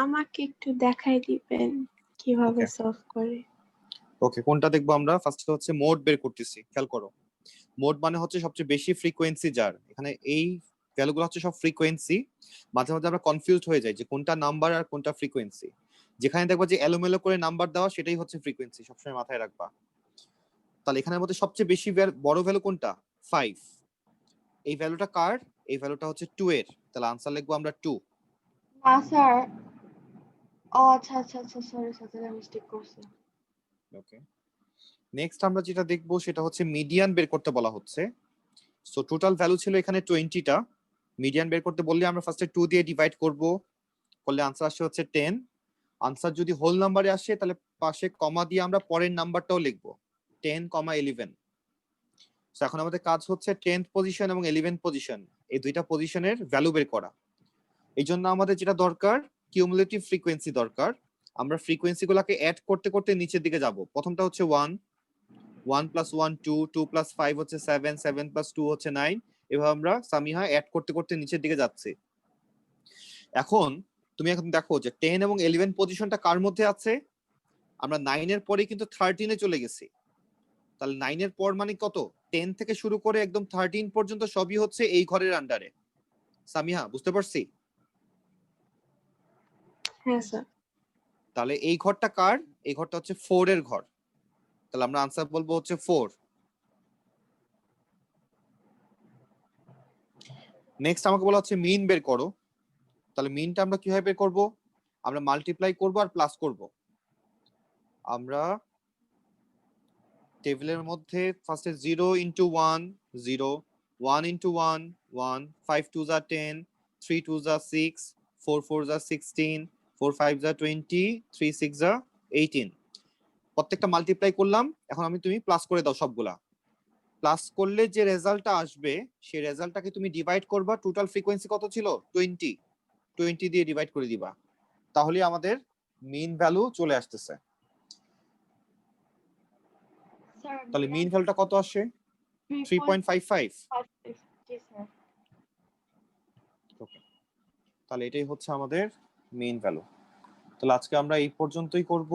আমাকে একটু দেখাই দিবেন কিভাবে Okay. সলভ করে। ওকে, কোনটা দেখবো আমরা? ফার্স্ট হচ্ছে মোড বের করতেছি, খেয়াল করো। মোড মানে হচ্ছে সবচেয়ে বেশি ফ্রিকোয়েন্সি যার। এখানে এই ভ্যালুগুলো হচ্ছে সব ফ্রিকোয়েন্সি। মাঝে মাঝে আমরা কনফিউজড হয়ে যাই যে কোনটা নাম্বার আর কোনটা ফ্রিকোয়েন্সি। যেখানে দেখবা যে এলোমেলো করে নাম্বার দেওয়া সেটাই হচ্ছে ফ্রিকোয়েন্সি, সবসময় মাথায় রাখবা। তাহলে এখানের মধ্যে সবচেয়ে বেশি বড় ভ্যালু কোনটা? 5। এই ভ্যালুটা কার? এই ভ্যালুটা হচ্ছে 2 এর। তাহলে আনসার লিখবো আমরা 2। না স্যার, ও আচ্ছা আচ্ছা আচ্ছা, সরি স্যার, মিস্টেক করছি। ওকে, নেক্সট আমরা যেটা দেখবো সেটা হচ্ছে মিডিয়ান বের করতে বলা হচ্ছে। সো টোটাল ভ্যালু ছিল এখানে 20টা। মিডিয়ান বের করতে বললে আমরা ফার্স্টে 2 দিয়ে ডিভাইড করব, করলে আনসার আসে হচ্ছে 10। আনসার যদি হোল নাম্বারে আসে তাহলে পাশে কমা দিয়ে আমরা পরের নাম্বারটাও লিখবো 10, 11। সো এখন আমাদের কাজ হচ্ছে 10th পজিশন এবং 11th পজিশন, এই দুইটা পজিশনের ভ্যালু বের করা। এই জন্য আমাদের যেটা দরকার, কিউমুলেটিভ ফ্রিকোয়েন্সি দরকার। আমরা ফ্রিকোয়েন্সি গুলাকে অ্যাড করতে করতে নিচের দিকে যাব। প্রথমটা হচ্ছে 1 1 + 1 2 2 + 5 হচ্ছে 7 7 + 2 হচ্ছে 9। এভাবে আমরা সামিহা অ্যাড করতে করতে নিচের দিকে যাচ্ছি। এখন তুমি এখন দেখো যে 10 এবং 11 পজিশনটা কার মধ্যে আছে, আমরা 9 এর পরে কিন্তু 13 এ চলে গেছি। তাহলে 9 এর পর মানে কত, 10 থেকে শুরু করে একদম 13 পর্যন্ত সবই হচ্ছে এই ঘরের আন্ডারে। সামিহা বুঝতে পারছি? হ্যাঁ স্যার। তাহলে এই ঘরটা কার, এই ঘরটা হচ্ছে 4 এর ঘর। তাহলে আমরা আনসার বলবো হচ্ছে 4। নেক্সট আমাকে বলা হচ্ছে মিন বের করো। তাহলে মিনটা আমরা কিভাবে বের করব, আমরা মাল্টিপ্লাই করব আর প্লাস করব। আমরা টেবিলের মধ্যে ফার্স্টে 0 ইনটু 1 0, 1 ইনটু 1 1, 5 2 যা 10, 3 2 যা 6, 4 4 যা 16, 4 5 যা 20, 3 6 যা 18। প্রত্যেকটা মাল্টিপ্লাই করলাম, এখন তুমি প্লাস করে দাও সবগুলা। প্লাস করলে যে রেজাল্টটা আসবে সেই রেজাল্টটাকে তুমি ডিভাইড করবা, টোটাল ফ্রিকোয়েন্সি কত ছিল 20, 20 দিয়ে ডিভাইড করে দিবা, তাহলে আমাদের মিন ভ্যালু চলে আসতেছে। স্যার তাহলে মিন ভ্যালুটা কত আসে 3.55। জি স্যার। তাহলে এটাই হচ্ছে আমাদের মেইন ভ্যালু। তাহলে আজকে আমরা এই পর্যন্তই করব,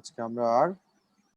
আজকে আমরা আর